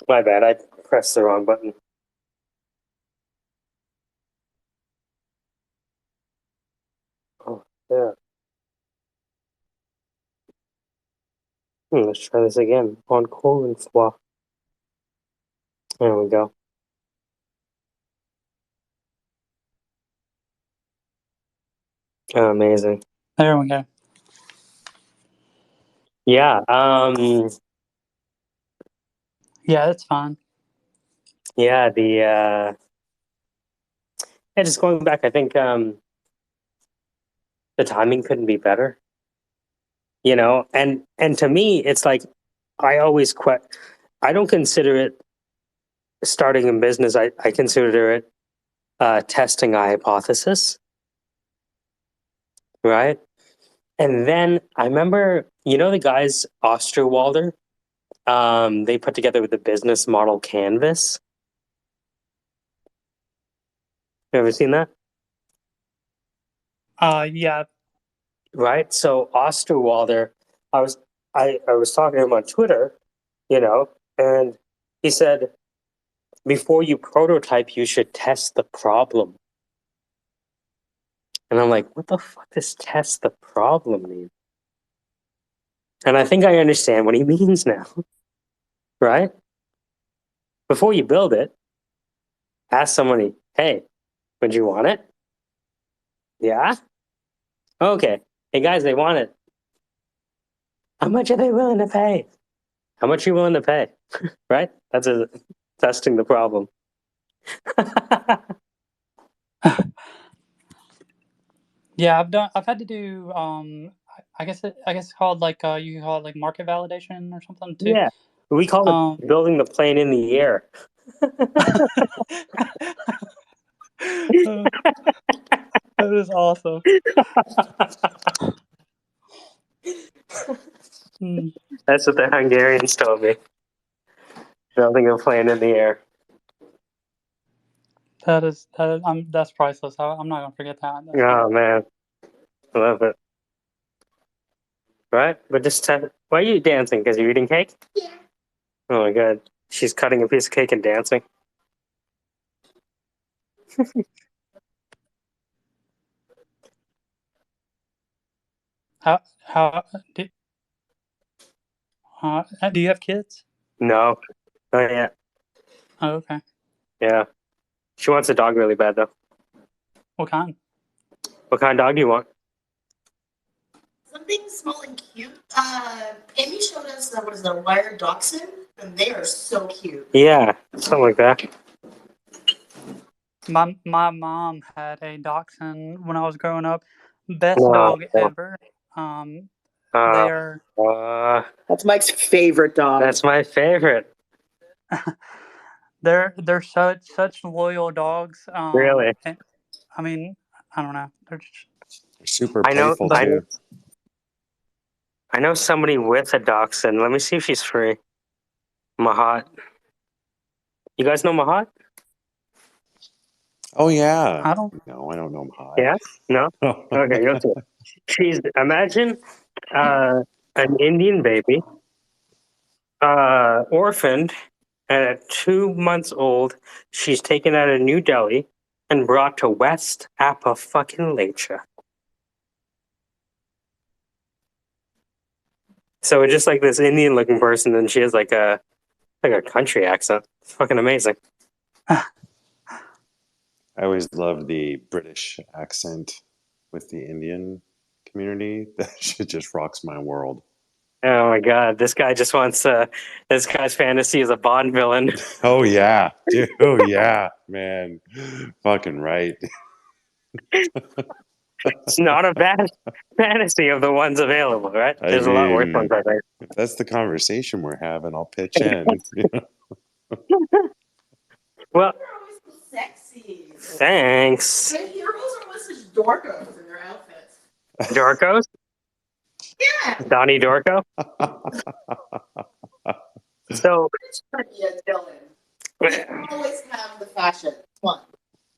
My bad. I pressed the wrong button. Oh, yeah. Let's try this again. Encore une fois. There we go. Amazing. There we go. Yeah. Yeah, that's fine. Yeah. Yeah. Just going back, I think the timing couldn't be better. And to me, it's like I always quit. I don't consider it starting a business. I consider it testing a hypothesis, right? And then I remember, the guys Osterwalder. They put together the business model canvas. You ever seen that? Yeah. Right. So Osterwalder, I was I was talking to him on Twitter, and he said before you prototype, you should test the problem. And I'm like, what the fuck does test the problem mean? And I think I understand what he means now. Right? Before you build it, ask somebody, hey, would you want it? Yeah? Okay. Hey guys, they want it. How much are they willing to pay? How much are you willing to pay? Right? That's testing the problem. Yeah, I've had to do I guess it's called like you can call it like market validation or something too. Yeah. We call Um it building the plane in the air. that is awesome. That's what the Hungarians told me. Building a plane in the air. That's priceless. I'm not gonna forget that. Oh man, I love it. Right? But why are you dancing? Because you're eating cake? Yeah. Oh my god, she's cutting a piece of cake and dancing. How do you have kids? No. Oh yeah. Oh, okay. Yeah. She wants a dog really bad though. What kind? What kind of dog do you want? Something small and cute. Amy showed us that was a wired dachshund, and they are so cute. Yeah, something like that. My mom had a dachshund when I was growing up. Best Wow. dog ever. They are. That's Mike's favorite dog. That's my favorite. They're such loyal dogs. Really? I mean, I don't know. They're super playful too. I know somebody with a dachshund. Let me see if she's free. Mahat. You guys know Mahat? Oh yeah. I don't know Mahat. Yeah? No? Okay, go to it. Imagine an Indian baby, orphaned, and at 2 months old, she's taken out of New Delhi and brought to West Appalachia. So it's just like this Indian-looking person, and she has like a country accent. It's fucking amazing. I always loved the British accent with the Indian community. That shit just rocks my world. Oh my god, this guy just wants this guy's fantasy is a Bond villain. Oh yeah, dude. Oh yeah, man. Fucking right. It's not a bad fantasy of the ones available, right? There's a lot worse ones, I think. If that's the conversation we're having, I'll pitch in. Well, They're always so sexy. thanks. The heroes are always such dorkos in their outfits. Dorcos? Yeah. Donnie Dorco? So Yeah, Dylan. They always have the fashion. One.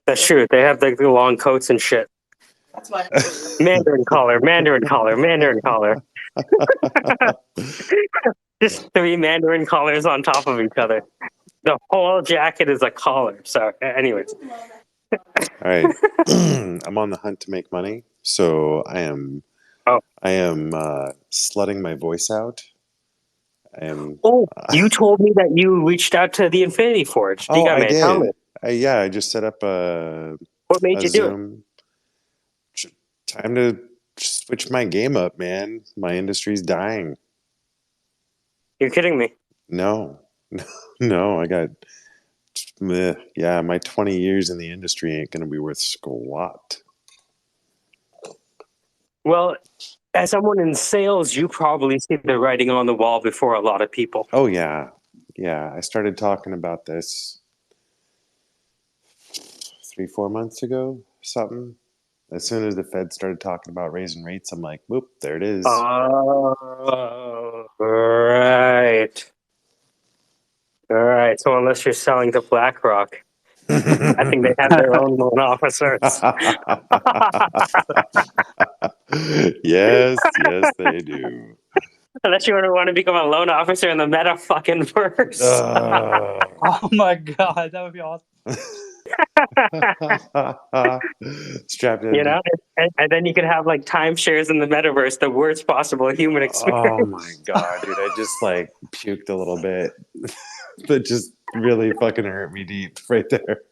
that's true. They have the long coats and shit. That's why. Mandarin collar, Mandarin collar, Mandarin collar. Just 3 Mandarin collars on top of each other. The whole jacket is a collar. So, anyways. All right. I'm on the hunt to make money, so I am. Oh. I am slutting my voice out. I am. Oh, you told me that you reached out to the Infinity Forge. Oh, I man, tell me. did. I just set up a What made you do it? Zoom. Time to switch my game up, man. My industry's dying. You're kidding me. No, no. I got. Yeah, my 20 years in the industry ain't gonna be worth squat. Well, as someone in sales, you probably see the writing on the wall before a lot of people. Oh yeah, yeah. I started talking about this 3-4 months ago, something. As soon as the Fed started talking about raising rates, I'm like, whoop, there it is. Oh, right. All right. So unless you're selling to BlackRock, I think they have their own loan officers. Yes, they do. Unless you want to become a loan officer in the meta fucking verse. Oh my god, that would be awesome. Strapped in. You know, and then you could have like timeshares in the metaverse, the worst possible human experience. Oh my god, dude! I just like puked a little bit. That just really fucking hurt me deep right there.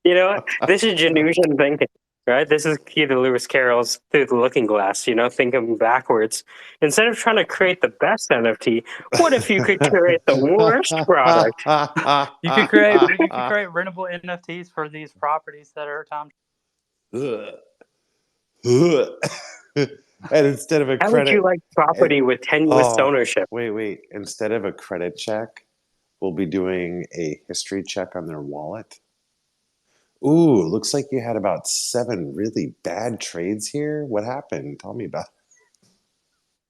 You know, this is Janushan thinking, right? This is key to Lewis Carroll's Through the Looking Glass, you know, thinking backwards. Instead of trying to create the best NFT, what if you could create the worst product? You could create rentable NFTs for these properties that are time. And instead of a How would credit, you like property with tenuous ownership? wait. Instead of a credit check, we'll be doing a history check on their wallet. Ooh, looks like you had about 7 really bad trades here. What happened? Tell me about it.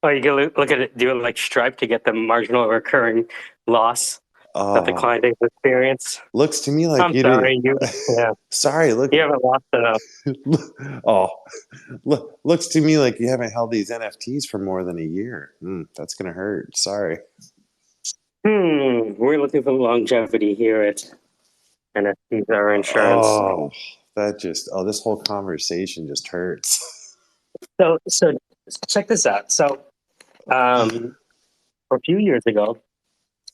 Oh, you can look at it, do it like Stripe to get the marginal recurring loss that the client has experienced. Looks to me like I'm sorry, yeah. Sorry, look. You haven't lost enough. Looks to me like you haven't held these NFTs for more than a year. That's gonna hurt. Sorry. We're looking for longevity here at NFTs are insurance. Oh, this whole conversation just hurts. So check this out. So, a few years ago,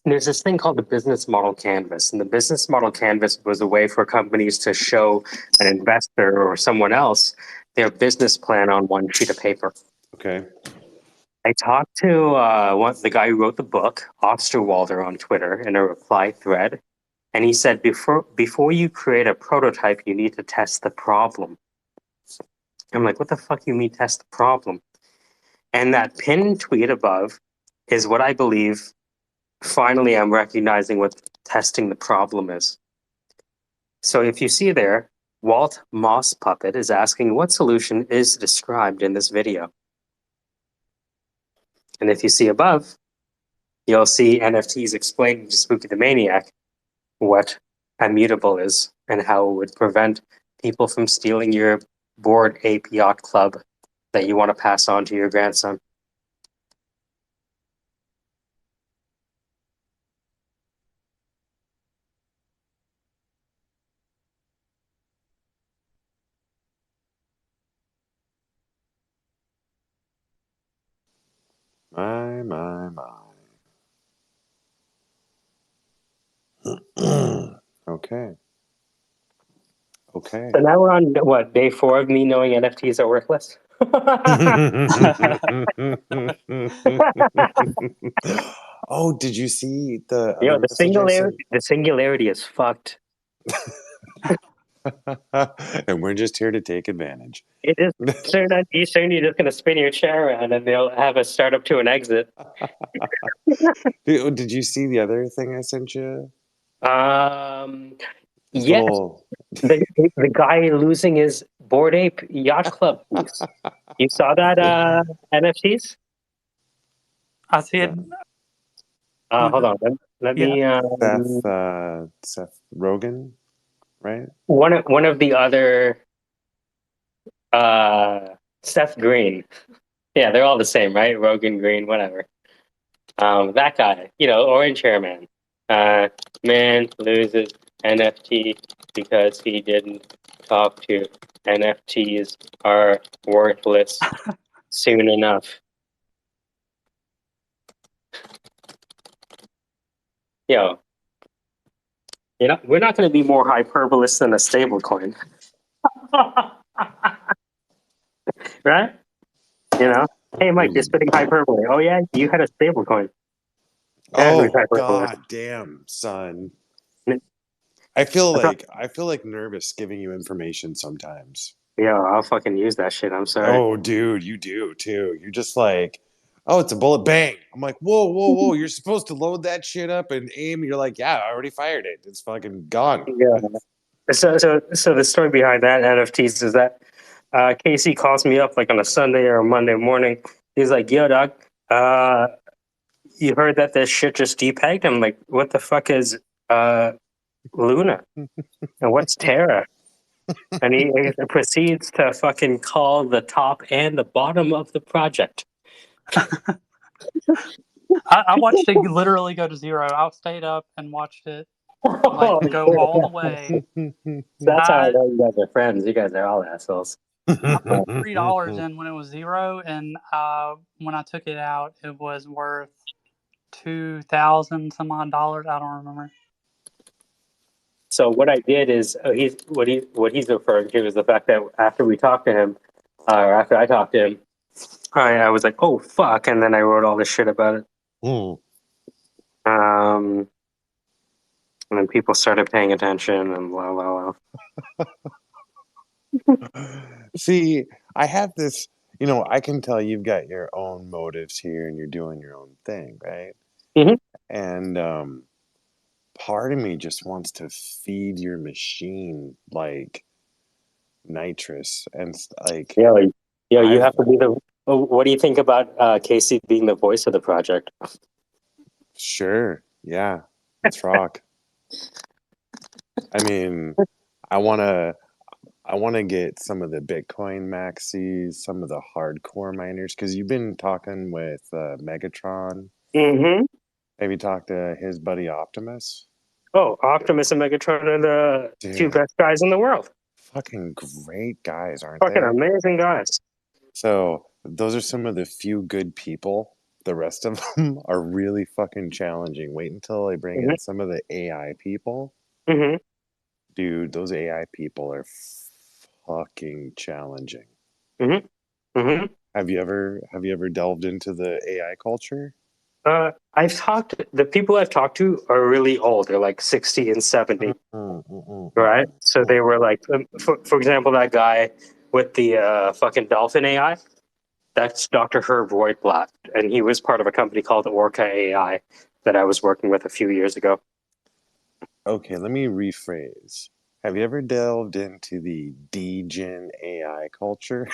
there's this thing called the business model canvas, and the business model canvas was a way for companies to show an investor or someone else their business plan on one sheet of paper. Okay. I talked to the guy who wrote the book, Osterwalder, on Twitter in a reply thread, and he said before you create a prototype, you need to test the problem. I'm like, what the fuck you mean test the problem? And that pinned tweet above is what I believe. Finally, I'm recognizing what testing the problem is. So if you see there, Walt Moss Puppet is asking what solution is described in this video. And if you see above, you'll see NFTs explaining to Spooky the Maniac what Immutable is and how it would prevent people from stealing your Bored Ape Yacht Club that you want to pass on to your grandson. My. Okay. So now we're on what, day 4 of me knowing NFTs are worthless? Oh, did you see the Yo, other message I sent? the singularity is fucked. And we're just here to take advantage. It is. Soon you're just going to spin your chair around and they'll have a startup to an exit. Did you see the other thing I sent you? Yes. The guy losing his Bored Ape Yacht Club piece. You saw that NFTs? I see it. Hold on. Let me. Seth Rogen, right? One of the other. Seth Green. Yeah, they're all the same, right? Rogan, Green, whatever. That guy, orange hair man. Man loses NFT because he didn't talk to NFTs are worthless soon enough. Yo, we're not going to be more hyperbolous than a stablecoin. Right? Hey, Mike, you're spitting hyperbole. Oh, yeah, you had a stablecoin. Oh, god damn, son. I feel like nervous giving you information sometimes. Yeah, I'll fucking use that shit. I'm sorry. Oh, dude, you do too. You're just like, oh, it's a bullet, bang. I'm like, whoa, whoa, whoa. You're supposed to load that shit up and aim. You're like, yeah, I already fired it. It's fucking gone. Yeah. So the story behind that NFTs is that Casey calls me up like on a Sunday or a Monday morning. He's like, "Yo, dog, you heard that this shit just depegged?" I'm like, "What the fuck is Luna? And what's Terra?" And he proceeds to fucking call the top and the bottom of the project. I watched it literally go to zero. I stayed up and watched it like go all the way. That's how I I know you guys are friends. You guys are all assholes. I put $3 in when it was zero, and when I took it out, it was worth 2,000 some odd dollars. I don't remember. So what I did is what he's referring to is the fact that after we talked to him, or after I talked to him, I was like, "Oh fuck," and then I wrote all this shit about it. And then people started paying attention, and blah blah blah. See, I have this, I can tell you've got your own motives here and you're doing your own thing, right? Mhm. And part of me just wants to feed your machine like nitrous and like. Yeah, you have to be the. What do you think about Casey being the voice of the project? Sure, yeah, let's rock. I mean, I want to get some of the Bitcoin maxis, some of the hardcore miners, because you've been talking with Megatron. Mm-hmm. Have you talked to his buddy Optimus? Oh, Optimus and Megatron are the two best guys in the world. Fucking great guys, aren't Fucking they? amazing guys. So those are some of the few good people. The rest of them are really fucking challenging. Wait until I bring in some of the AI people. Mm-hmm. Dude, those AI people are fucking challenging. Mm-hmm. Mm-hmm. Have you ever delved into the AI culture? The people I've talked to are really old. They're like 60 and 70. Right? So they were like, for example, that guy with the fucking dolphin AI, that's Dr. Herb Roitblatt. And he was part of a company called Orca AI that I was working with a few years ago. Okay, let me rephrase. Have you ever delved into the degen AI culture?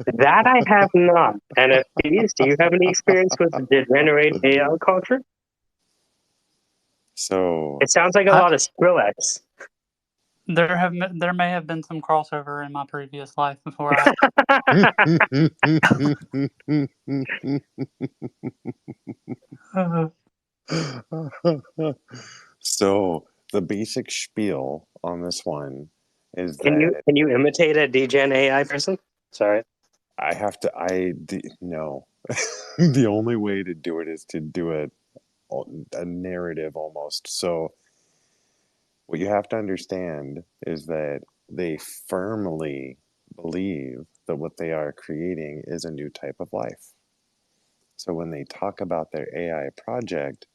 That I have not. NFTs, do you have any experience with the degenerate AI culture? So It sounds like a lot of Skrillex. There may have been some crossover in my previous life before I. So the basic spiel on this one is Can that you imitate a degen AI person? Sorry. no. The only way to do it is to do a narrative almost. So what you have to understand is that they firmly believe that what they are creating is a new type of life. So when they talk about their AI project,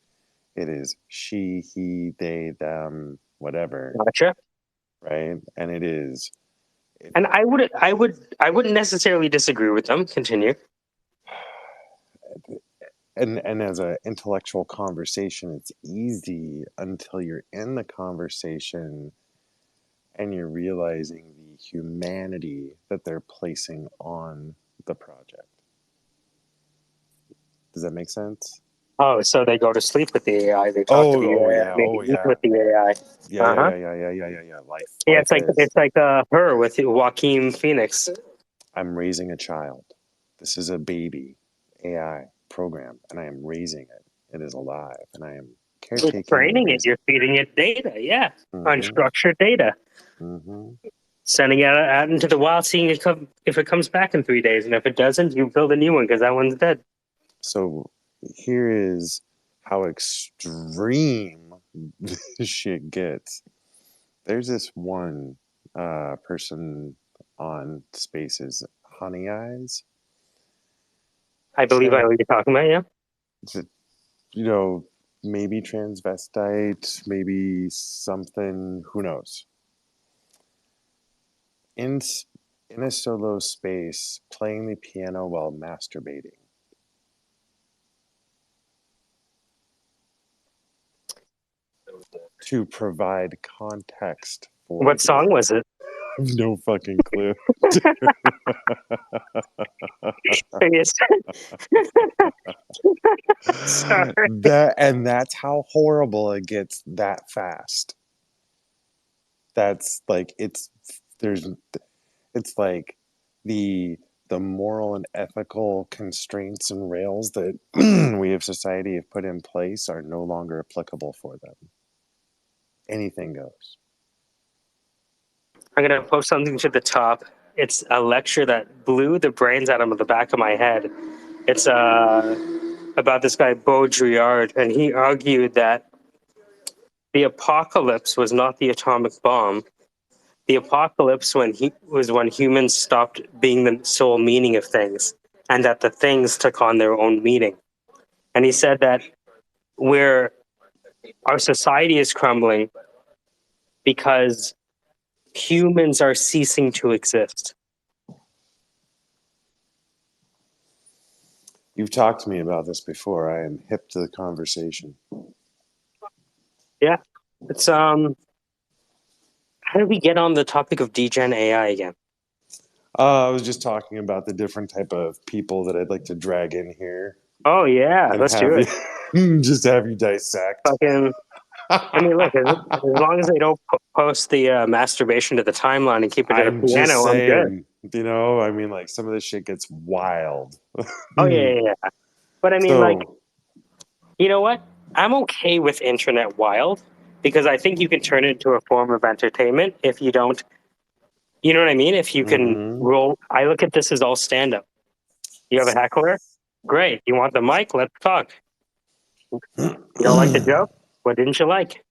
it is she, he, they, them, whatever. Gotcha. Right? And it is. And I wouldn't necessarily disagree with them. Continue. And as an intellectual conversation, it's easy until you're in the conversation and you're realizing the humanity that they're placing on the project. Does that make sense? Oh, so they go to sleep with the AI. They talk to the AI. They eat with the AI. Yeah. Life. Yeah, it's like her with Joaquin Phoenix. I'm raising a child. This is a baby AI program, and I am raising it. It is alive, and I am caretaking. training it. You're feeding it data. Yeah, unstructured data. Sending it out into the wild, seeing if it comes back in 3 days, and if it doesn't, you build a new one because that one's dead. So here is how extreme this shit gets. There's this one person on Spaces, Honey Eyes. I believe I know what you're talking about. Yeah. You know, maybe transvestite, maybe something. Who knows? In a solo space, playing the piano while masturbating. To provide context for What song was it? No fucking clue. Sorry. That's how horrible it gets that fast. That's like it's like the moral and ethical constraints and rails that we of society have put in place are no longer applicable for them. Anything goes. I'm going to post something to the top. It's a lecture that blew the brains out of the back of my head. It's about this guy, Baudrillard, and he argued that the apocalypse was not the atomic bomb. The apocalypse was when humans stopped being the sole meaning of things, and that the things took on their own meaning. And he said that where our society is crumbling because humans are ceasing to exist. You've talked to me about this before. I am hip to the conversation. Yeah. It's how did we get on the topic of degen AI again? I was just talking about the different type of people that I'd like to drag in here. Oh yeah, and let's do it. Just have you dissect. Fucking. I mean, look, as long as they don't post the masturbation to the timeline and keep it to the I'm just piano, I'm good. saying, you know, I mean, like some of this shit gets wild. Oh yeah. But I mean, So, like, you know what? I'm okay with internet wild because I think you can turn it into a form of entertainment if you don't. You know what I mean? If you can roll. I look at this as all stand up. You have a heckler? Great. You want the mic? Let's talk. You don't like the joke? What didn't you like?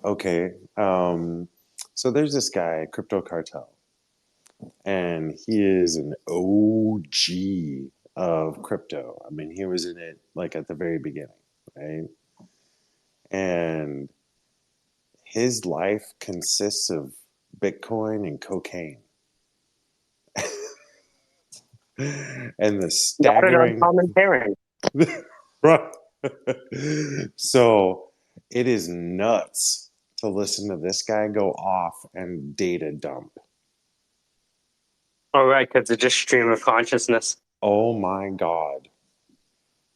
Okay. So there's this guy, Crypto Cartel, and he is an OG of crypto. I mean, he was in it like at the very beginning, right? And his life consists of Bitcoin and cocaine. And the staggering Not an uncommon pairing. right. So it is nuts to listen to this guy go off and data dump. Oh, right, because it's just stream of consciousness. Oh my God.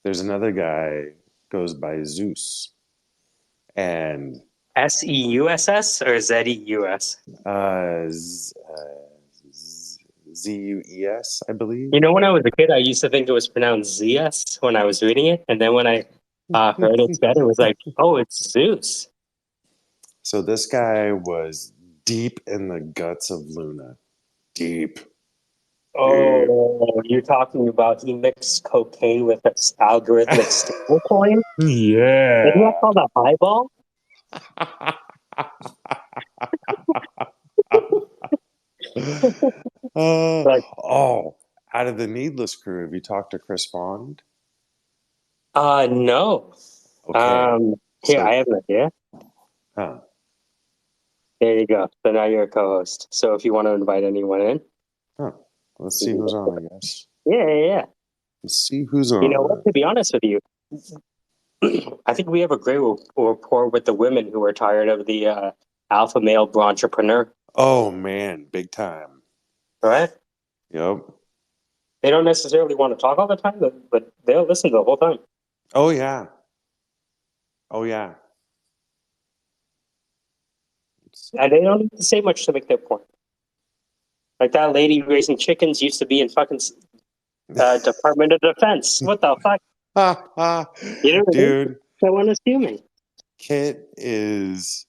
There's another guy goes by Zeus. And SEUSS or ZEUS? ZUES, I believe. You know, when I was a kid, I used to think it was pronounced ZS when I was reading it. And then when I heard it said, it was like, oh, it's Zeus. So this guy was deep in the guts of Luna. Deep. Oh, you're talking about he mixed cocaine with an algorithmic stablecoin? Yeah. Isn't that called a highball? Out of the Needless crew, have you talked to Chris Bond? No. Okay. Here, I have an idea. Huh. There you go. So now you're a co-host. So if you want to invite anyone in. Huh. Let's see who's on, I guess. Yeah. Let's see who's on. You know what? To be honest with you, I think we have a great rapport with the women who are tired of the alpha male entrepreneur. Oh, man. Big time. Right? Yep. They don't necessarily want to talk all the time, but they'll listen the whole time. Oh, yeah. Oh, yeah. And they don't need to say much to make their point. Like that lady raising chickens used to be in fucking Department of Defense. What the fuck? Dude, that one assuming. Kit is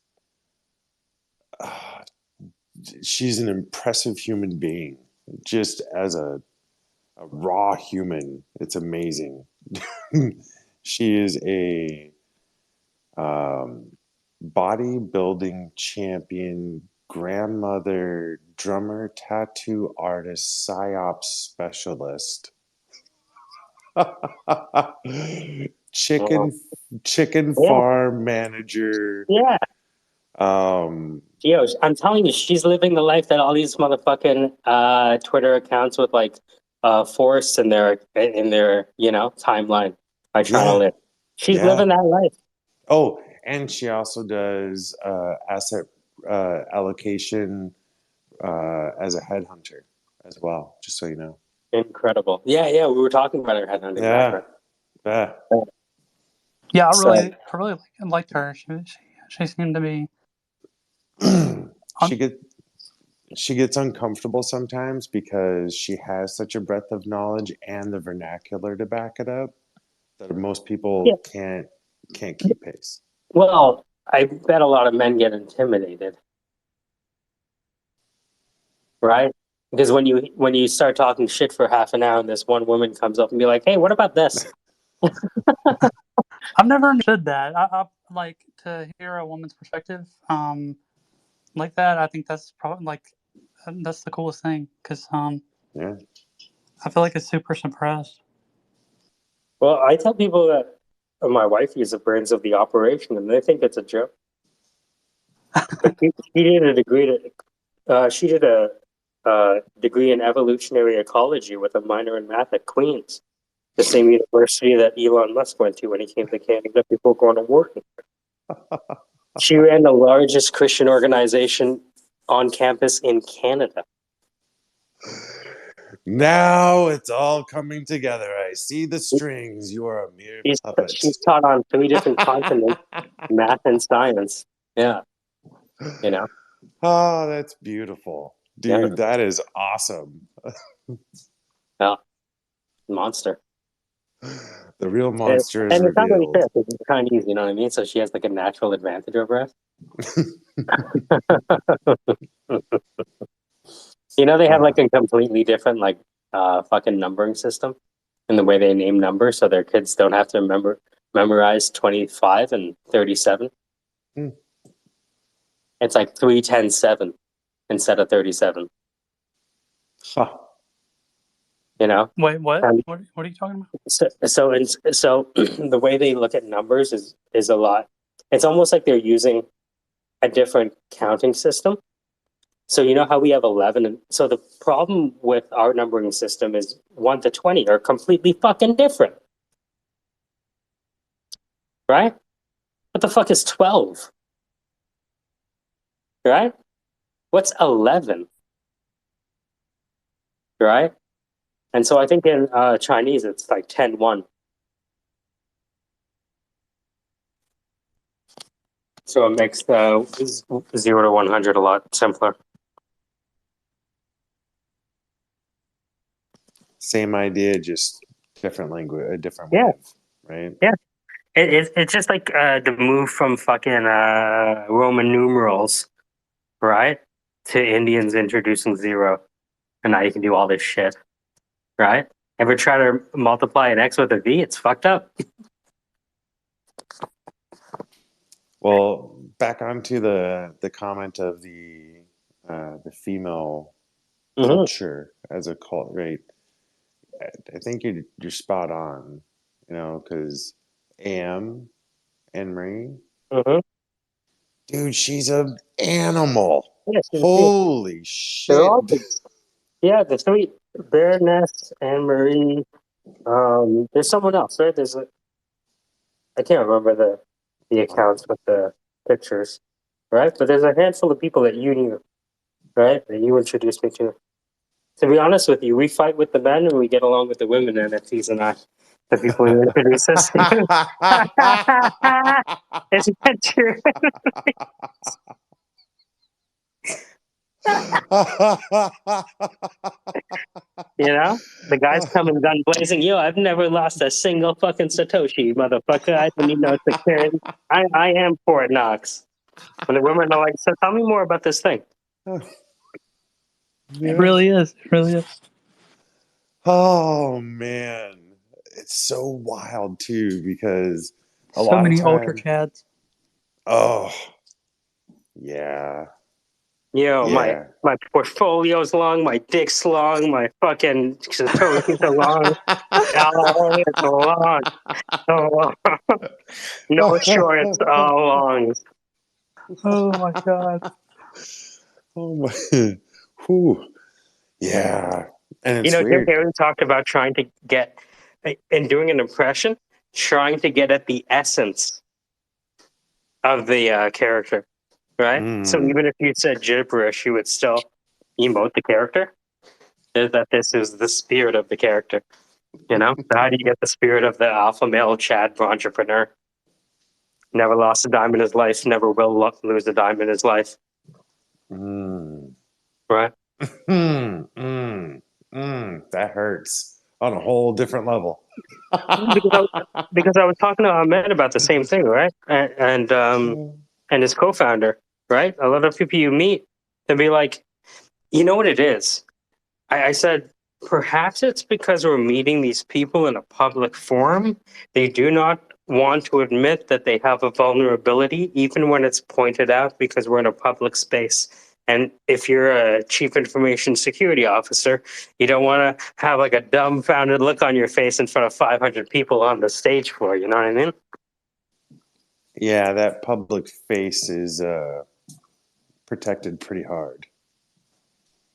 she's an impressive human being. Just as a raw human, it's amazing. She is a bodybuilding champion, grandmother, drummer, tattoo artist, psyops specialist. chicken Yeah. farm manager. Yeah. Um, Yo, I'm telling you, she's living the life that all these motherfucking Twitter accounts with like forests in their timeline are trying to yeah, live. She's yeah. living that life. Oh, and she also does asset allocation as a headhunter as well, just so you know. Incredible. Yeah, yeah. We were talking about her headhunting Yeah, background. yeah. Yeah, So I really liked her. She seemed to be. she get she gets uncomfortable sometimes because she has such a breadth of knowledge and the vernacular to back it up that most yeah. people can't keep pace. Well, I bet a lot of men get intimidated, right? Because when you start talking shit for half an hour and this one woman comes up and be like, "Hey, what about this?" I've never understood that. I like to hear a woman's perspective, like that. I think that's probably like that's the coolest thing because Yeah. I feel like it's super suppressed. Well, I tell people that my wife is the brains of the operation, and they think it's a joke. But she did a degree she did a degree in evolutionary ecology with a minor in math at Queen's, the same university that Elon Musk went to when he came to Canada before going to Wharton. She ran the largest Christian organization on campus in Canada. Now it's all coming together. I see the strings. You are a mere puppet. She's taught on 3 different continents, math and science. Yeah, you know. Oh, that's beautiful. Yeah, Dude, that is awesome. yeah, monster. The real And, monster is and it's not really fair revealed. because it's Chinese, you know what I mean? So she has like a natural advantage over us. You know, they have like a completely different fucking numbering system in the way they name numbers, so their kids don't have to memorize 25 and 37. Hmm. It's like 3, 10, 7 instead of 37. Huh. Wait, what? And What are you talking about? so the way they look at numbers is a lot. It's almost like they're using a different counting system. So you know how we have 11, and so the problem with our numbering system is 1 to 20 are completely fucking different, right? What the fuck is 12? Right? What's 11? Right? And so I think in Chinese it's like 10, 1. So it makes the 0 to 100 a lot simpler. Same idea, just different language, a different Yeah. wave, right? Yeah. It's just like the move from fucking Roman numerals, right? To Indians introducing 0. And now you can do all this shit, right? Ever try to multiply an X with a V? It's fucked up. Well, back onto the comment of the female culture as a cult, right? I think you're spot on, you know, because Am and Marie, Mm-hmm. dude, she's an animal. Yes, Holy they're shit. all good. Yeah, the 3 Baroness, Anne Marie. There's someone else, right? I can't remember the accounts with the pictures, right? But there's a handful of people that you knew, right? That you introduced me to. To be honest with you, we fight with the men and we get along with the women, NFTs and I, the people who introduce us. Isn't that true? You know, the guys coming gun blazing. Yo, I've never lost a single fucking Satoshi, motherfucker. I don't need no security. I am Fort Knox. And the women are like, so tell me more about this thing. It Yeah. really is. It really is. Oh man, it's so wild too because a So lot of many ultra time. chads. Oh yeah, Yo, yeah. my portfolio's long, my dick's long, my fucking Satoshi's are long. Oh, it's long. Oh, no shorts, all longs. Oh my god. Oh my, whew. Yeah, and You it's know, Jim weird. Carrey talked about trying to get, in doing an impression, trying to get at the essence of the character, right? So Mm, even if you said gibberish, you would still emote the character. Is that this is the spirit of the character? You know, how do you get the spirit of the alpha male Chad entrepreneur? Never lost a dime in his life, never will lose a dime in his life, mm, right? that hurts on a whole different level. Because I was talking to Ahmed about the same thing, right? And his co-founder, right? A lot of people you meet, they'll be like, you know what it is? I said, perhaps it's because we're meeting these people in a public forum. They do not want to admit that they have a vulnerability, even when it's pointed out, because we're in a public space. And if you're a chief information security officer, you don't want to have like a dumbfounded look on your face in front of 500 people on the stage floor. You know what I mean? Yeah, that public face is protected pretty hard.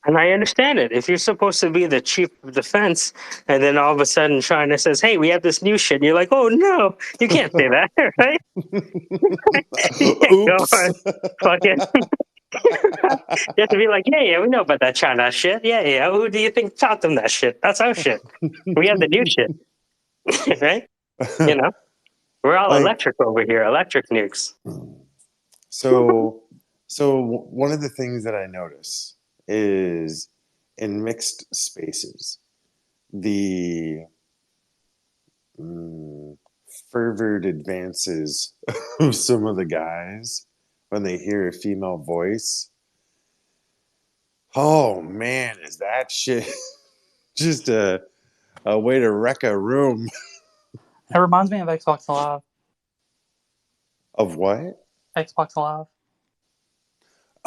And I understand it. If you're supposed to be the chief of defense, and then all of a sudden China says, "Hey, we have this new shit," and you're like, "Oh no, you can't say that, right? You can't go Oops. on fucking." You have to be like, "Yeah, we know about that China shit. Yeah. Who do you think taught them that shit? That's our shit. We have the new shit, right? You know, we're all Like, electric over here, electric nukes." so, one of the things that I notice is in mixed spaces, the mm, fervid advances of some of the guys when they hear a female voice. Oh man, is that shit just a way to wreck a room? It reminds me of Xbox Live. Of what? Xbox Live.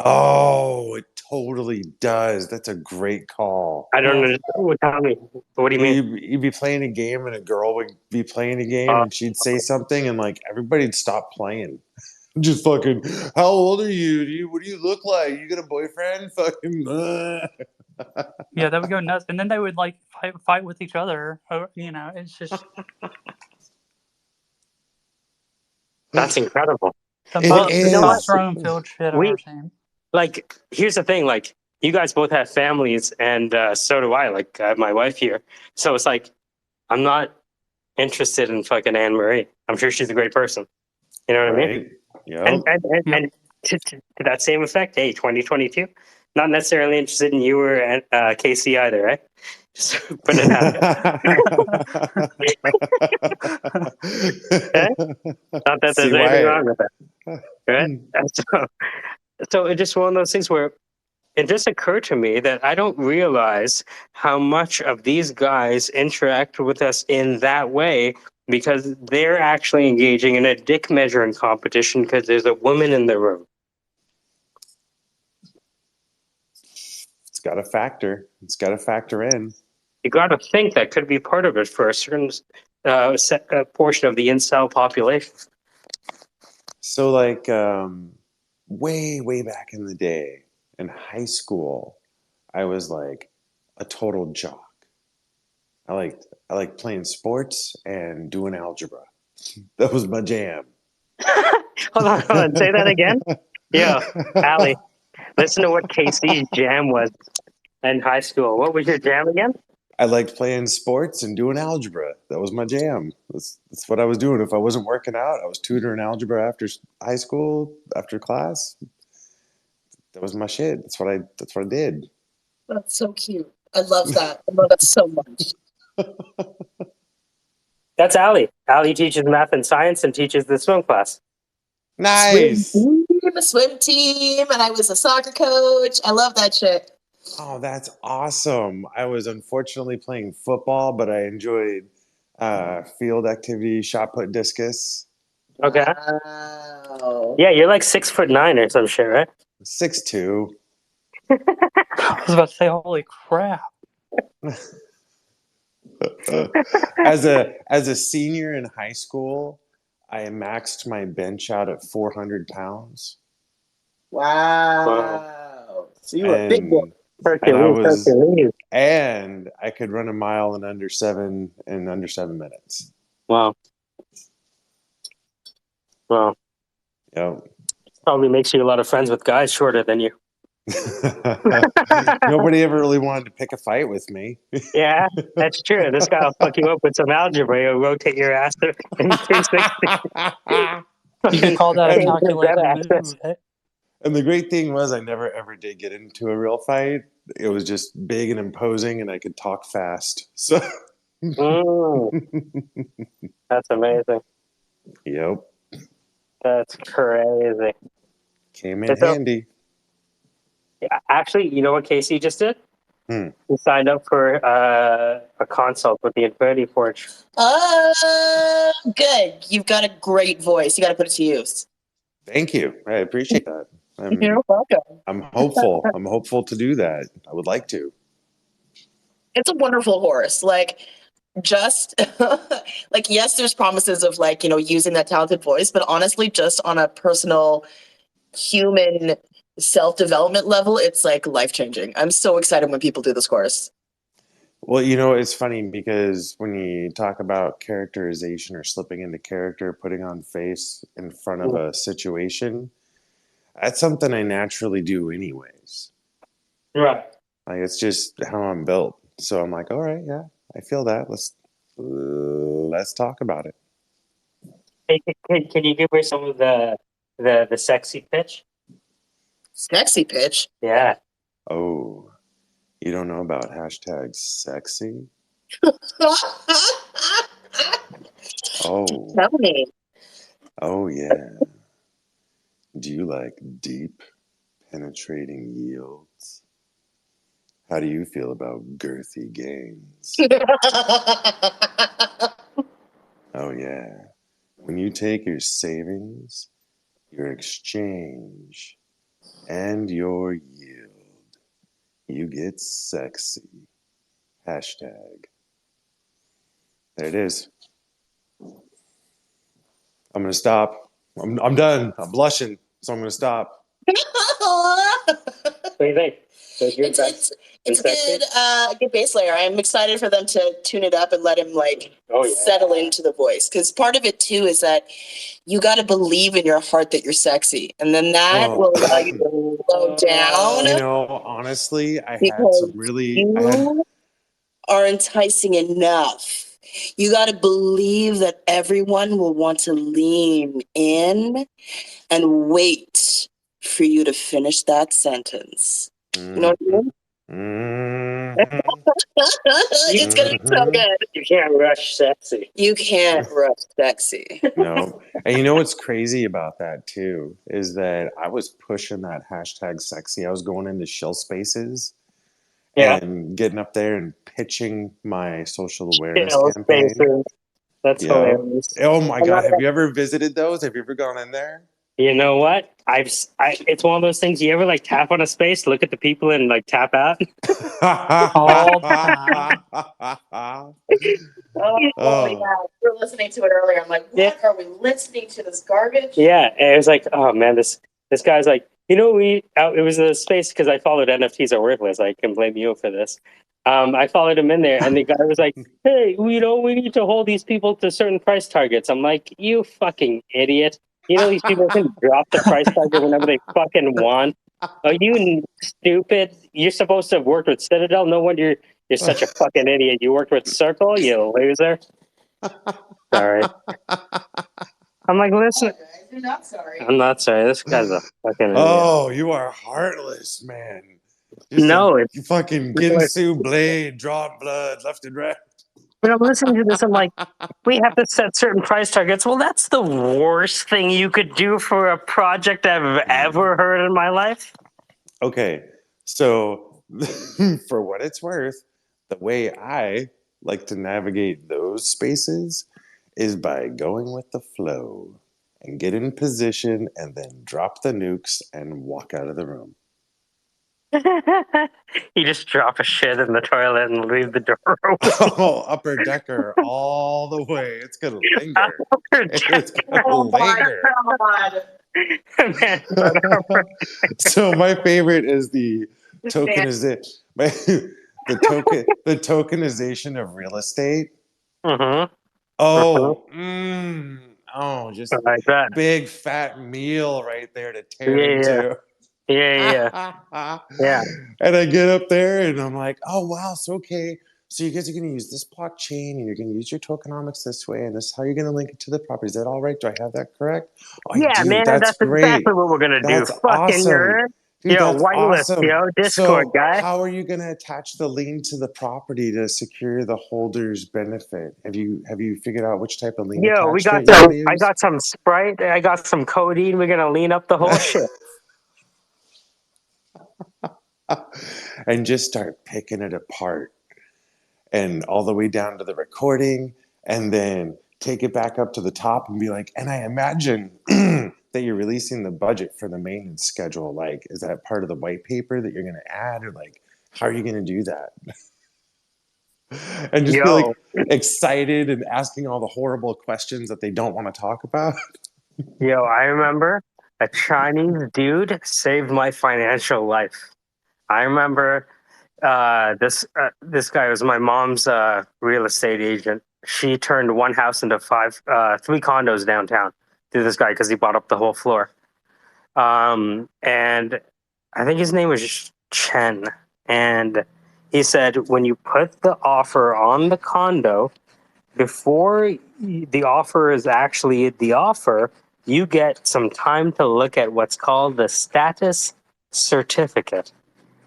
Oh, it totally does. That's a great call. I don't Yeah. know. Tell me, what do you Well, mean? you'd be playing a game and a girl would be playing a game Uh, and she'd say something and like everybody'd stop playing. Just fucking, how old are you? What do you look like? You got a boyfriend? Fucking, Yeah, they would go nuts. And then they would like fight with each other. You know, it's just that's incredible. the It most Well, you know what? is. testosterone filled shit I've We ever seen. like here's the thing, like you guys both have families and so do I, like I have my wife here, so it's like I'm not interested in fucking Anne Marie. I'm sure she's a great person, you know what I mean? Right? and Yep. and and, Yep. and to that same effect, hey, 2022, not necessarily interested in you or Casey either, right? Just putting it out there, okay? Not that there's anything CYA. wrong with that, right? And so it's just one of those things where it just occurred to me that I don't realize how much of these guys interact with us in that way because they're actually engaging in a dick measuring competition because there's a woman in the room. It's got to factor. It's got to factor in. You got to think that could be part of it for a certain portion of the incel population. So, like, way back in the day in high school, I was like a total jock. I liked playing sports and doing algebra. That was my jam. Hold on, say that again. Yo, Allie, listen to what KC's jam was in high school. What was your jam again? I liked playing sports and doing algebra. That was my jam. That's what I was doing. If I wasn't working out, I was tutoring algebra after high school, after class. That was my shit. That's what I did. That's so cute. I love that. I love that so much. That's Allie. Allie teaches math and science and teaches the swim class. Nice. Swim team, and I was a soccer coach. I love that shit. Oh, that's awesome. I was unfortunately playing football, but I enjoyed field activity, shot put, discus. Okay. Wow. Yeah, you're like 6'9" or some shit, right? 6'2". I was about to say, holy crap. As a senior in high school, I maxed my bench out at 400 pounds. Wow. So you were a big boy. Hercules. And I could run a mile in under 7 minutes. Wow. Yep. Probably makes you a lot of friends with guys shorter than you. Nobody ever really wanted to pick a fight with me. Yeah, that's true. This guy will fuck you up with some algebra. He'll rotate your ass in 360. You could call that a And- calculated move. Eh? And the great thing was I never ever did get into a real fight. It was just big and imposing and I could talk fast. So That's amazing. Yep. That's crazy. Came in So- handy. Yeah, actually, you know what Casey just did? He signed up for a consult with the Infinity Forge. Good. You've got a great voice. You got to put it to use. Thank you. I appreciate that. You're welcome. I'm hopeful. I'm hopeful to do that. I would like to. It's a wonderful horse. Like, just like, yes, there's promises of like, using that talented voice, but honestly, just on a personal human self-development level, it's like life-changing. I'm so excited when people do this course. Well, it's funny because when you talk about characterization or slipping into character, putting on face in front of a situation, that's something I naturally do anyways. Right. Like it's just how I'm built. So I'm like, all right, yeah, I feel that. Let's talk about it. Hey, can you give her some of the sexy pitch? Sexy pitch? Yeah. Oh, you don't know about #sexy? Oh. Tell me. Oh, yeah. Do you like deep, penetrating yields? How do you feel about girthy gains? Oh, yeah. When you take your savings, your exchange, and your yield, you get sexy. Hashtag. There it is. I'm going to stop. I'm done. I'm blushing, so I'm going to stop. What do you think? It's a good base layer. I'm excited for them to tune it up and let him settle into the voice. Because part of it too is that you got to believe in your heart that you're sexy, and then that will allow you to slow down. Honestly, I had some really. Are enticing enough. You got to believe that everyone will want to lean in and wait for you to finish that sentence. You know what I mean? It's going to be so good. You can't rush sexy. You can't rush sexy. No. And you know what's crazy about that too is that I was pushing that #sexy. I was going into shill spaces and getting up there and pitching my social awareness campaign. Spaces. That's hilarious. Oh my God. Have you ever visited those? Have you ever gone in there? You know what? It's one of those things you ever tap on a space, look at the people and tap out. All the time. Oh, yeah. We were listening to it earlier. I'm like, what are we listening to? This garbage? Yeah. And it was like, oh man, this guy's like, it was a space because I followed NFTs Are Worthless. I can blame you for this. I followed him in there and the guy was like, hey, we need to hold these people to certain price targets. I'm like, you fucking idiot. These people can drop the price target whenever they fucking want. Are you stupid? You're supposed to have worked with Citadel. No wonder you're such a fucking idiot. You worked with Circle, you loser. Sorry. I'm like, listen, You're not sorry. I'm not sorry. This guy's a fucking idiot. Oh, you are heartless, man. Just No, a it's fucking Ginsu blade, drawing blood left and right. when I'm listening to this, I'm like, we have to set certain price targets. Well, that's the worst thing you could do for a project I've ever heard in my life. Okay, so for what it's worth, the way I like to navigate those spaces is by going with the flow and get in position and then drop the nukes and walk out of the room. You just drop a shit in the toilet and leave the door open. Oh, upper decker all the way. It's gonna linger. It's gonna Oh my linger. god. Man, So my favorite is the tokenization. The tokenization of real estate. mm-hmm. Oh, just Like that. big fat meal right there to tear Yeah, into. yeah. Yeah. And I get up there and I'm like, oh wow, so okay. So you guys are going to use this blockchain and you're going to use your tokenomics this way, and this is how you're going to link it to the property. Is that all right? Do I have that correct? Oh, you Yeah, do. man, That's that's exactly great. what we're gonna do. That's Fucking awesome. her. Dude, Yo, that's whitelist, awesome. yo, Discord So guy. how are you going to attach the lien to the property to secure the holder's benefit? Have you figured out which type of lien Yo, we got attachment you're some. going to I use? got some Sprite. I got some codeine. We're gonna lean up the whole shit. And just start picking it apart, and all the way down to the recording, and then take it back up to the top and be like, and I imagine that you're releasing the budget for the maintenance schedule. Like, is that part of the white paper that you're going to add, or like, how are you going to do that? And just be Yo, like excited and asking all the horrible questions that they don't want to talk about. yo, I remember a Chinese dude saved my financial life. I remember this guy was my mom's real estate agent. She turned one house into three condos downtown through this guy because he bought up the whole floor. And I think his name was Chen. And he said when you put the offer on the condo, before the offer is actually the offer, you get some time to look at what's called the status certificate.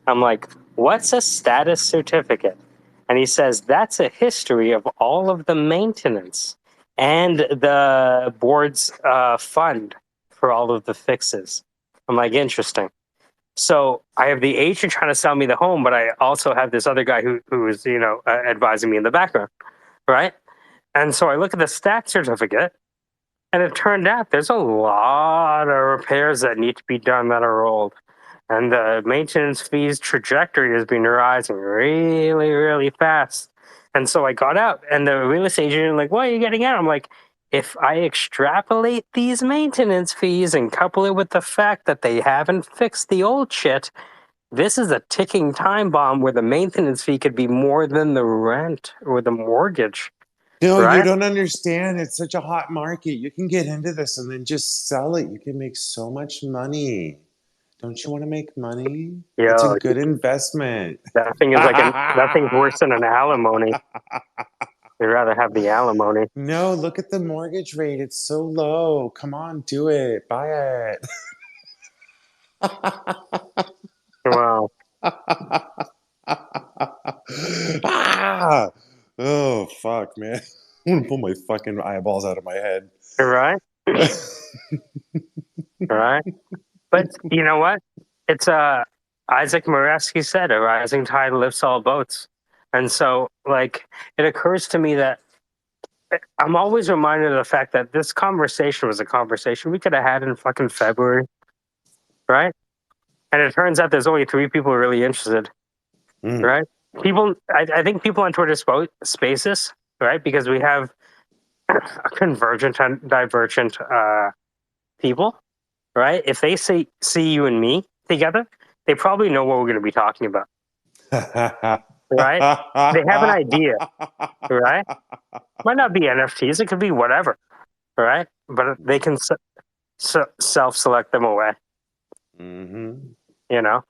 I'm like, what's a status certificate? And he says that's a history of all of the maintenance and the board's fund for all of the fixes. I'm like, interesting. So I have the agent trying to sell me the home, but I also have this other guy who is, advising me in the background, right? And so I look at the stat certificate, and it turned out there's a lot of repairs that need to be done that are old. And the maintenance fees trajectory has been rising really, really fast. And so I got out, and the real estate agent like, "What are you getting out?" I'm like, if I extrapolate these maintenance fees and couple it with the fact that they haven't fixed the old shit, this is a ticking time bomb where the maintenance fee could be more than the rent or the mortgage, No, you right? don't understand. It's such a hot market. You can get into this and then just sell it. You can make so much money. Don't you want to make money? It's a Yo, good investment. that thing is that thing's worse than an alimony. You'd rather have the alimony. No, look at the mortgage rate. It's so low. Come on, do it. Buy it. Wow. Ah! Oh, fuck, man. I'm gonna pull my fucking eyeballs out of my head. Right? Right? But you know what? It's Isaac Moresky said, "A rising tide lifts all boats." And so, like, it occurs to me that I'm always reminded of the fact that this conversation was a conversation we could have had in fucking February, right? And it turns out there's only three people really interested, Mm. right? I think people on Twitter Spaces, right? Because we have a convergent and divergent people, right? If they see you and me together, they probably know what we're going to be talking about, right? They have an idea, right? Might not be NFTs, it could be whatever, right? But they can self-select them away, Mm-hmm. you know?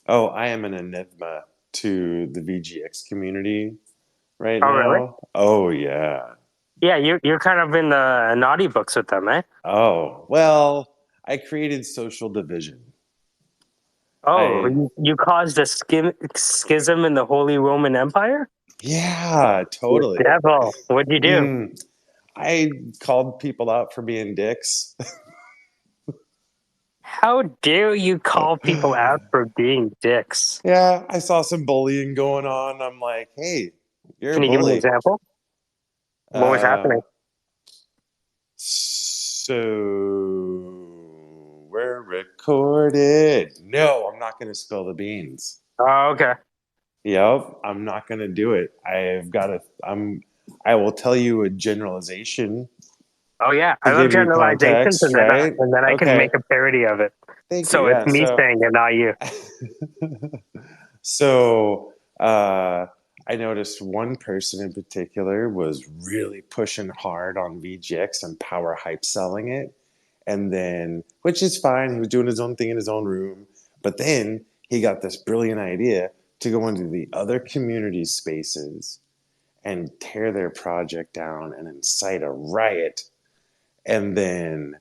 Oh, I am an enigma to the VGX community right Oh, really? now. Oh, yeah. Yeah, you're kind of in the naughty books with them, eh? Oh, well, I created social division. Oh, I you caused a schism in the Holy Roman Empire? Yeah, You totally. devil. What'd you do? I called people out for being dicks. How dare you call people out for being dicks? Yeah, I saw some bullying going on. I'm like, hey, you're a Can you give me an bully. example? What was Uh, happening? so we're recorded. No, I'm not going to spill the beans. Oh, okay. Yep, I'm not going to do it. I will tell you a generalization Oh yeah, to I love give you generalizations, context, right? and then I can Okay. make a parody of it. Thank you. So it's Yeah. me saying it, not you. So I noticed one person in particular was really pushing hard on VGX and power hype selling it. And then, which is fine, he was doing his own thing in his own room. But then he got this brilliant idea to go into the other community spaces and tear their project down and incite a riot. And then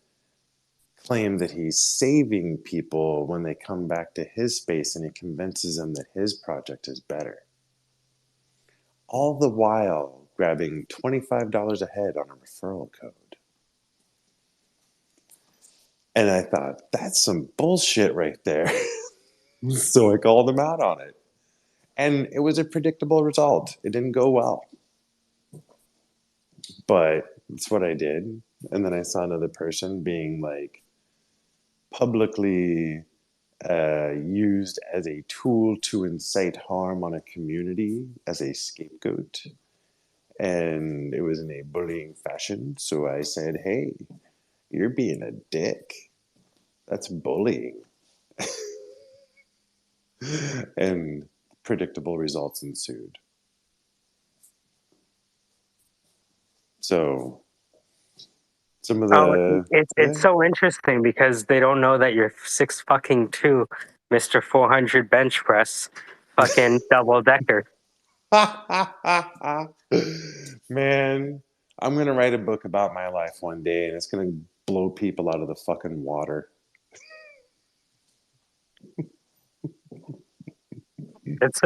claim that he's saving people when they come back to his space and he convinces them that his project is better. All the while grabbing $25 a head on a referral code. And I thought, that's some bullshit right there. So I called him out on it. And it was a predictable result. It didn't go well. But it's what I did. And then I saw another person being like publicly used as a tool to incite harm on a community as a scapegoat. And it was in a bullying fashion. So I said, hey, you're being a dick. That's bullying. And predictable results ensued. So some of Oh, the it's so interesting because they don't know that you're 6'2", Mr. 400 bench press, fucking double decker. man, I'm gonna write a book about my life one day, and it's gonna blow people out of the fucking water. It's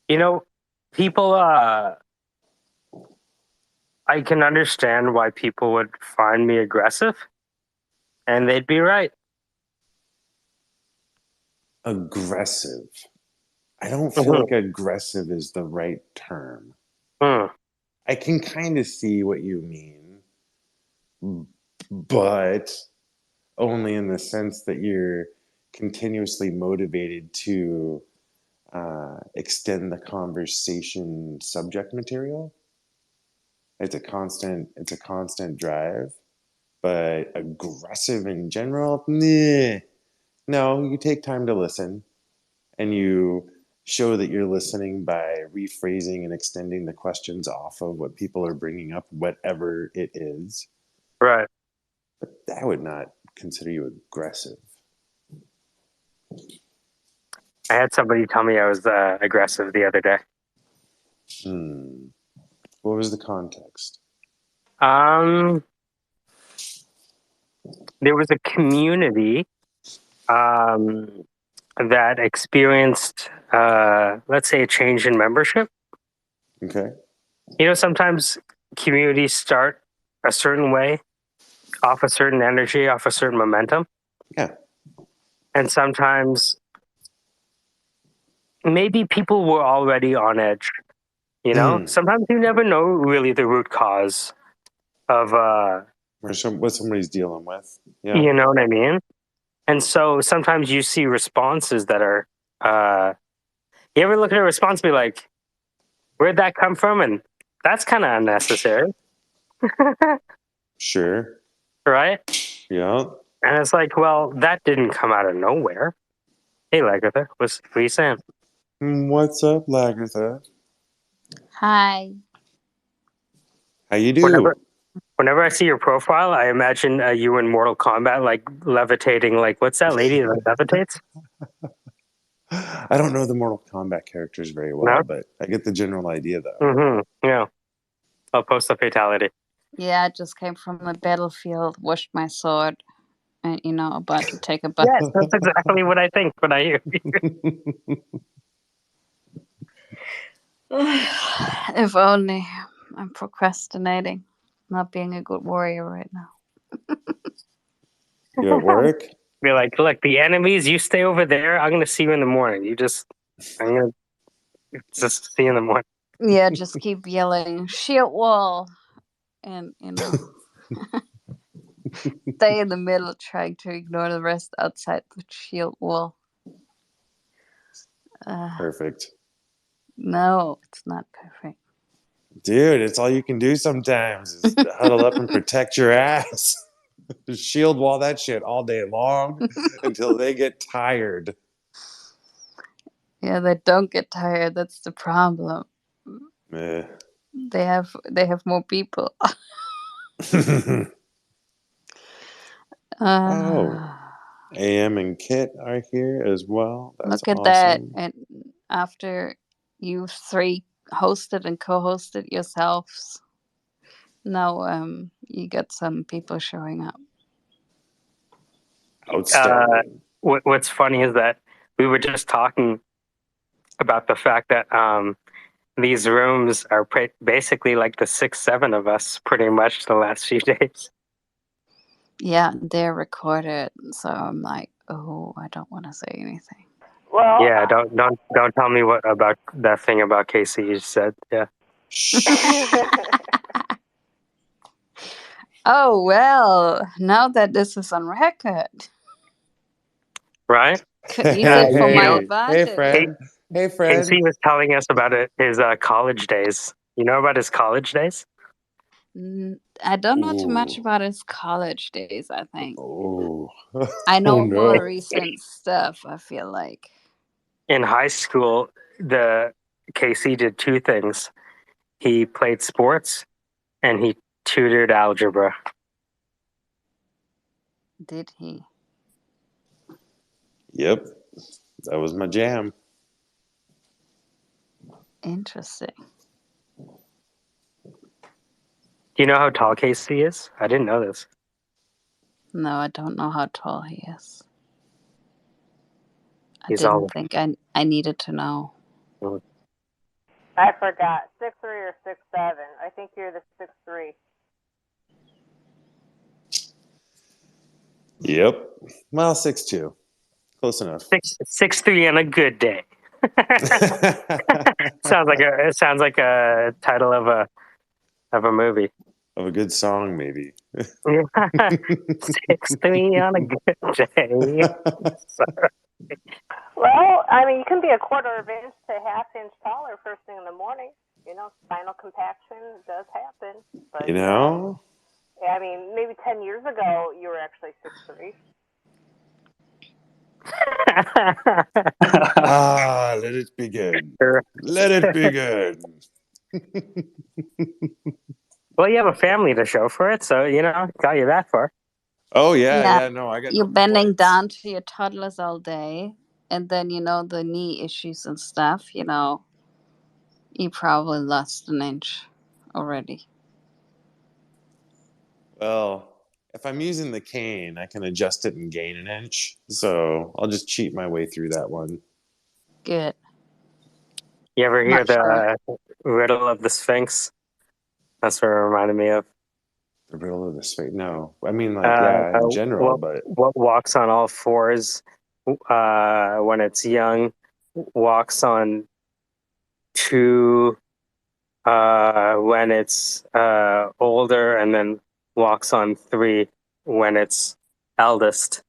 you know, people I can understand why people would find me aggressive, and they'd be right. Aggressive. I don't feel Mhm. like aggressive is the right term. Hmm. I can kind of see what you mean, but only in the sense that you're continuously motivated to extend the conversation subject material. It's a constant drive, but aggressive in general, nah. No, you take time to listen and you show that you're listening by rephrasing and extending the questions off of what people are bringing up, whatever it is. Right. But I would not consider you aggressive. I had somebody tell me I was aggressive the other day. What was the context? Um, there was a community um, that experienced, let's say, a change in membership. Okay. You know, sometimes communities start a certain way, off a certain energy, off a certain momentum. Yeah. And sometimes maybe people were already on edge. You know, sometimes you never know really the root cause of, What somebody's dealing with. Yeah. you know what I mean? And so sometimes you see responses that are, you ever look at a response and be like, where'd that come from? And that's kind of unnecessary, Sure. right? Yeah. And it's like, well, that didn't come out of nowhere. Hey, Lagartha, what are you saying? What's up, Lagartha? Hi. How you Whenever, do? whenever I see your profile, I imagine you in Mortal Kombat, like levitating. Like, what's that lady that levitates? I don't know the Mortal Kombat characters very well, No. but I get the general idea though. Mm-hmm. Yeah. I'll post a fatality. Yeah, I just came from the battlefield, washed my sword, and about to take a bath. Yes, that's exactly what I think when I hear you. If only. I'm procrastinating, not being a good warrior right now. You at work? Be like, look, the enemies, you stay over there. I'm gonna see you in the morning. I'm gonna just see you in the morning. Yeah, just keep yelling, shield wall, and stay in the middle, trying to ignore the rest outside the shield wall. Perfect. No, it's not perfect. Dude, it's all you can do sometimes is huddle up and protect your ass. Just shield wall that shit all day long until they get tired. Yeah, they don't get tired. That's the problem. Eh. They have more people. Oh, AM and Kit are here as well. That's Look at that. awesome. And after you three hosted and co-hosted yourselves, now you got some people showing up. Outstanding. What's funny is that we were just talking about the fact that these rooms are basically like the 6-7 of us pretty much the last few days. Yeah, they're recorded, so I'm like, oh, I don't want to say anything. Well, Yeah, don't tell me what about that thing about Casey you said. Yeah. Oh, well, now that this is on record, Right? could use it for my Hey, advantage. Fred. Hey, Fred. Casey was telling us about his college days. You know about his college days? I don't know too much Ooh. about his college days, I think. Oh, I know oh more no. recent stuff, I feel like. In high school, the Casey did two things. He played sports and he tutored algebra. Did he? Yep, that was my jam. Interesting. Do you know how tall Casey is? I didn't know this. No, I don't know how tall he is. I He's didn't all think I needed to know. I forgot. 6'3" or 6'7". I think you're the 6'3". Yep. Well, 6'2". Close enough. 6'3" on a good day. It sounds like a title of a movie. Of a good song, maybe. 6'3" on a good day. Well, I mean, you can be a quarter of an inch to a half inch taller first thing in the morning. Spinal compaction does happen. But, You know? I mean, maybe 10 years ago, you were actually 6'3". Let it begin. Let it begin. Well, you have a family to show for it, so got you that far. Oh yeah. No, I got You're no bending complaints. down to your toddlers all day, and then the knee issues and stuff. You probably lost an inch already. Well, if I'm using the cane, I can adjust it and gain an inch. So I'll just cheat my way through that one. Good. You ever hear Not sure. the riddle of the Sphinx? That's what it reminded me of. The riddle of the Sphinx. No, I mean, like, yeah, in general, but what walks on all fours when it's young, walks on two when it's older, and then walks on three when it's eldest.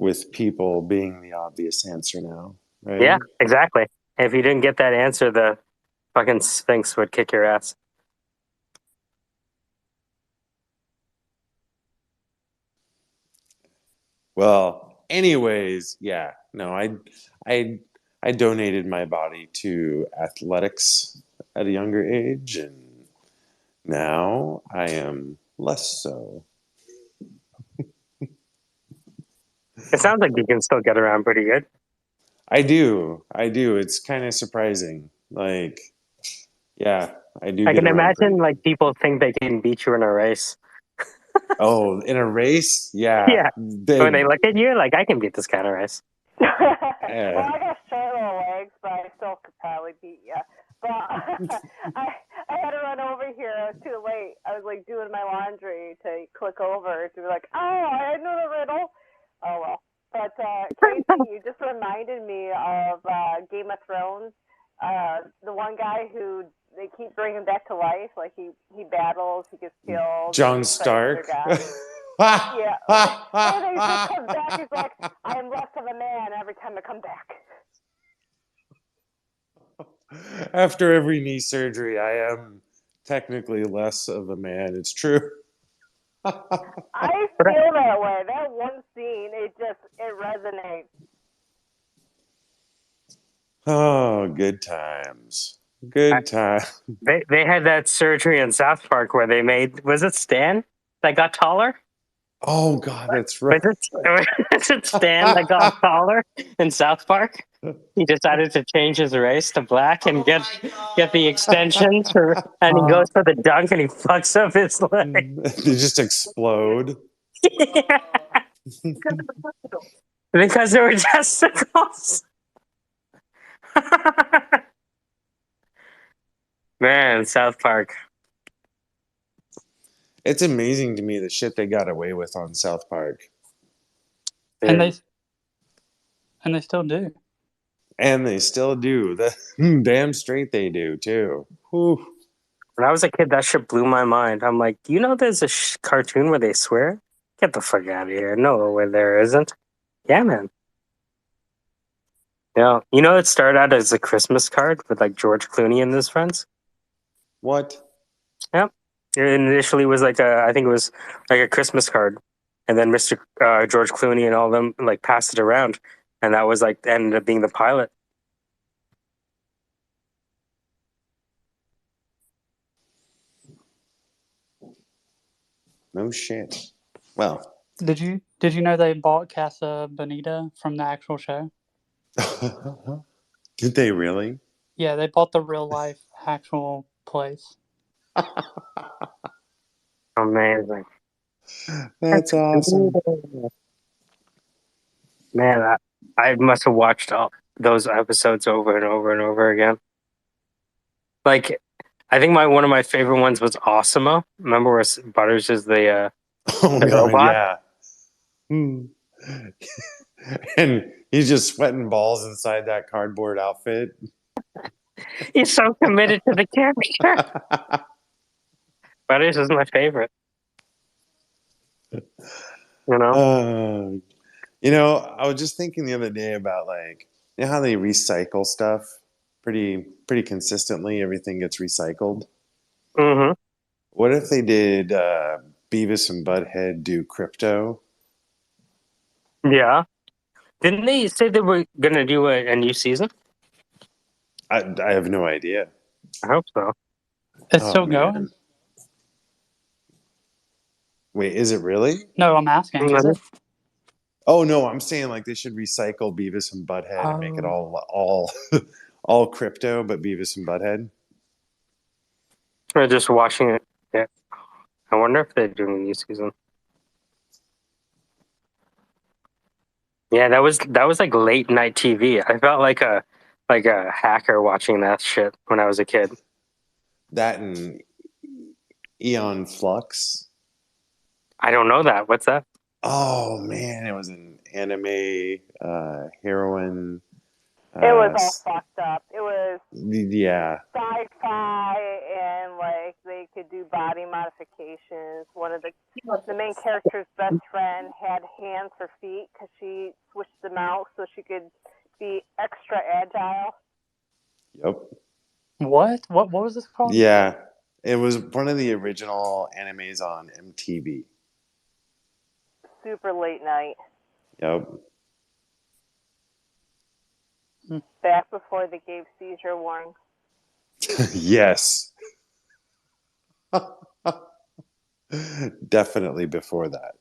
with people being the obvious answer now, right? Yeah, exactly. If you didn't get that answer, the fucking Sphinx would kick your ass. Well, anyways, yeah. No, I donated my body to athletics at a younger age, and now I am less so. It sounds like you can still get around pretty good. I do. It's kind of surprising. Like, yeah, I do I get can around pretty imagine good. like people think they can beat you in a race. Oh, in a race? Yeah. Yeah. When they look at you, like I can beat this guy in a race. Well, I got short little legs, but I still could probably beat you. But I had to run over here. I was too late. I was like doing my laundry to click over to be like, oh, I know the riddle. Oh well. But Casey, you just reminded me of Game of Thrones. The one guy who they keep bringing back to life, like he battles, he gets killed, he John gets put into Stark. God. Yeah, and he just comes back. He's like, I am less of a man every time I come back. After every knee surgery, I am technically less of a man. It's true. I feel that way. That one scene, it resonates. Oh, good times. Good time. They had that surgery in South Park where they made, was it Stan that got taller? Oh God, that's right. Was it Stan that got taller in South Park? He decided to change his race to black and get the extensions and he goes for the dunk and he fucks up his leg. They just explode. Because they were testicles. Man, South Park. It's amazing to me the shit they got away with on South Park. And they still do. And they still do. Damn straight they do too. Whew. When I was a kid, that shit blew my mind. I'm like, you know, there's a cartoon where they swear? Get the fuck out of here. No way there isn't. Yeah, man. Yeah. You know, it started out as a Christmas card with like George Clooney and his friends. What? Yep. It initially was like I think it was like a Christmas card. And then Mr. George Clooney and all of them like passed it around. And that was like, ended up being the pilot. No shit. Well. Did you know they bought Casa Bonita from the actual show? Did they really? Yeah, they bought the real life actual place. Amazing. That's awesome. Man, I must have watched all those episodes over and over and over again. Like, I think one of my favorite ones was Osimo. Remember where Butters is the Oh the God, robot? yeah. And he's just sweating balls inside that cardboard outfit. He's so committed to the character. Butters is my favorite. You know? I was just thinking the other day about like, you know how they recycle stuff pretty consistently. Everything gets recycled. Mm-hmm. What if they did Beavis and Butthead do crypto? Yeah. Didn't they say they were gonna do a new season? I have no idea. I hope so. It's Oh, still man. going? Wait, is it really? No, I'm asking. Is it? Oh no, I'm saying like they should recycle Beavis and Butthead and make it all all crypto, but Beavis and Butthead. Or just watching it. Yeah. I wonder if they're doing a new season. Yeah, that was like late night TV. I felt like a hacker watching that shit when I was a kid. That and Eon Flux. I don't know that. What's that? Oh man, it was an anime heroine. It was all fucked up. It was Yeah. sci-fi, and like they could do body modifications. One of the main character's best friend had hands for feet because she switched them out so she could be extra agile. Yep. What? What was this called? Yeah, it was one of the original animes on MTV. Super late night. Yep. Back before they gave seizure warnings. Yes. Definitely before that.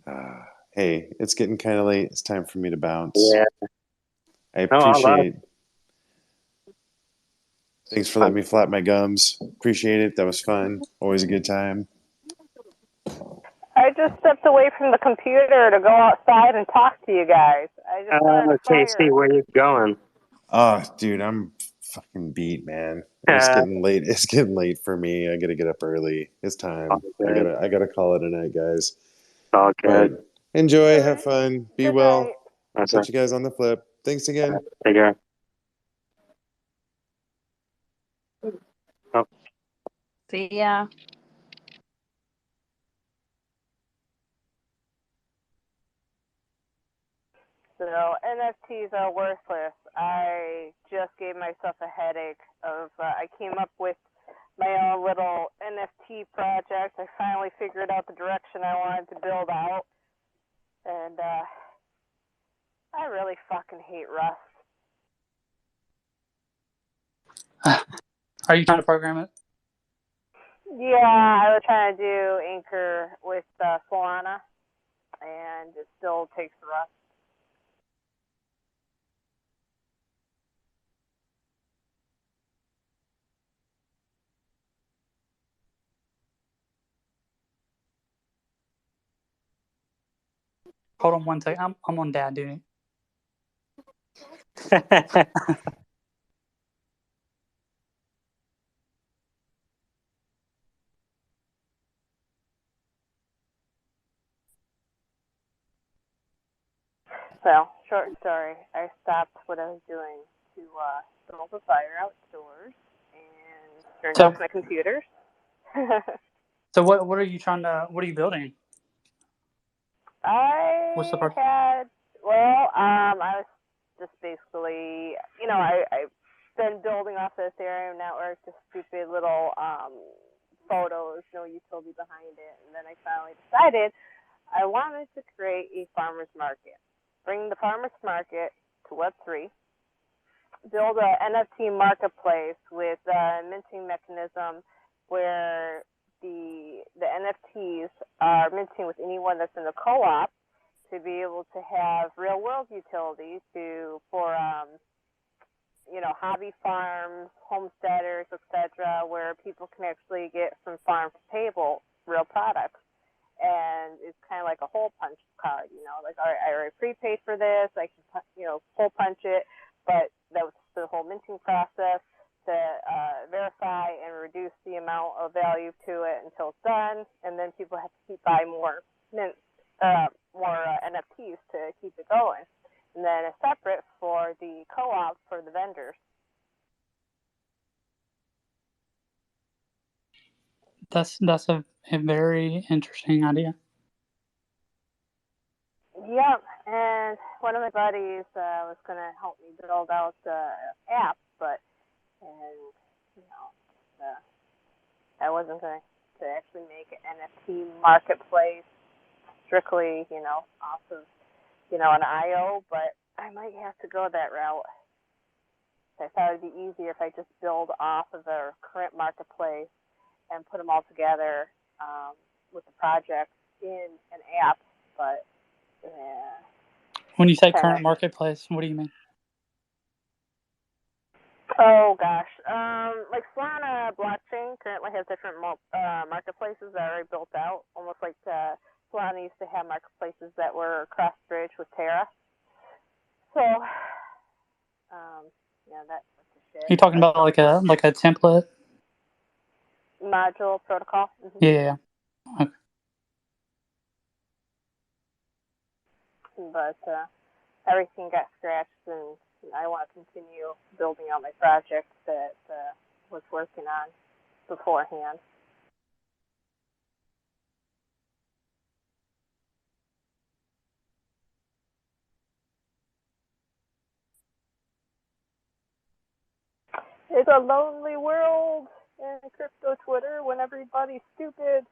Yeah. Hey, it's getting kind of late. It's time for me to bounce. Yeah. I No, I love appreciate. Thanks for letting me flap my gums. Appreciate it. That was fun. Always a good time. I just stepped away from the computer to go outside and talk to you guys. I just started a Casey, fire. where you going? Oh, dude, I'm fucking beat, man. It's Uh, getting late. It's getting late for me. I gotta get up early. It's all time. good. I gotta call it a night, guys. All But good. enjoy, have fun, be Good night. well. I'll catch you guys on the flip. Thanks again. Take care. Oh, See ya. So NFTs are worthless. I just gave myself a headache of. I came up with my own little NFT project. I finally figured out the direction I wanted to build out, and I really fucking hate Rust. Are you trying to program it? Yeah, I was trying to do Anchor with Solana, and it still takes Rust. Hold on one second. I'm on dad duty. So, short story, I stopped what I was doing to build a fire outdoors and turned So- off my computers. So what are you trying to? What are you building? What's the part? I was just basically, I've been building off the Ethereum network, just stupid little photos, no utility behind it, and then I finally decided I wanted to create a farmer's market. Bring the farmer's market to Web3, build a NFT marketplace with a minting mechanism where the NFTs are minting with anyone that's in the co-op to be able to have real world utility for hobby farms, homesteaders, etc., where people can actually get from farm to table real products. And it's kind of like a hole punch card, like, all right, I already prepaid for this, I can, hole punch it, but that was the whole minting process to verify and reduce the amount of value to it until it's done, and then people have to keep buying more NFTs to keep it going. And then a separate for the co-op for the vendors. That's a very interesting idea. Yep, and one of my buddies was going to help me build out the app, but I wasn't going to actually make an NFT marketplace strictly, off of, an IO, but I might have to go that route. I thought it'd be easier if I just build off of the current marketplace and put them all together with the project in an app, but When you say current marketplace, what do you mean? Oh gosh, like Solana blockchain currently has different marketplaces that are already built out, almost like Solana used to have marketplaces that were cross-bridge with Terra. So, that's the shit. Are you talking about like a template? Module protocol? Mm-hmm. Yeah. Okay. But everything got scratched, and I want to continue building out my project that was working on beforehand. It's a lonely world in crypto Twitter when everybody's stupid.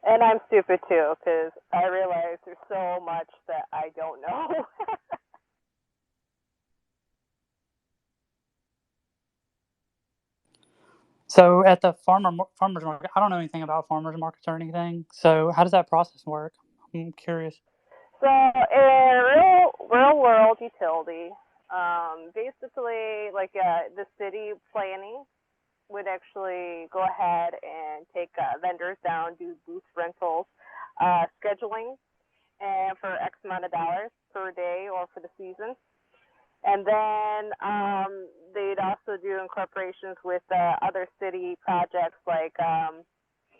And I'm stupid too, because I realize there's so much that I don't know. So at the farmers market, I don't know anything about farmers markets or anything. So how does that process work? I'm curious. So in real world utility, basically like the city planning would actually go ahead and take vendors down, do booth rentals, scheduling, and for X amount of dollars per day or for the season. And then they'd also do incorporations with other city projects like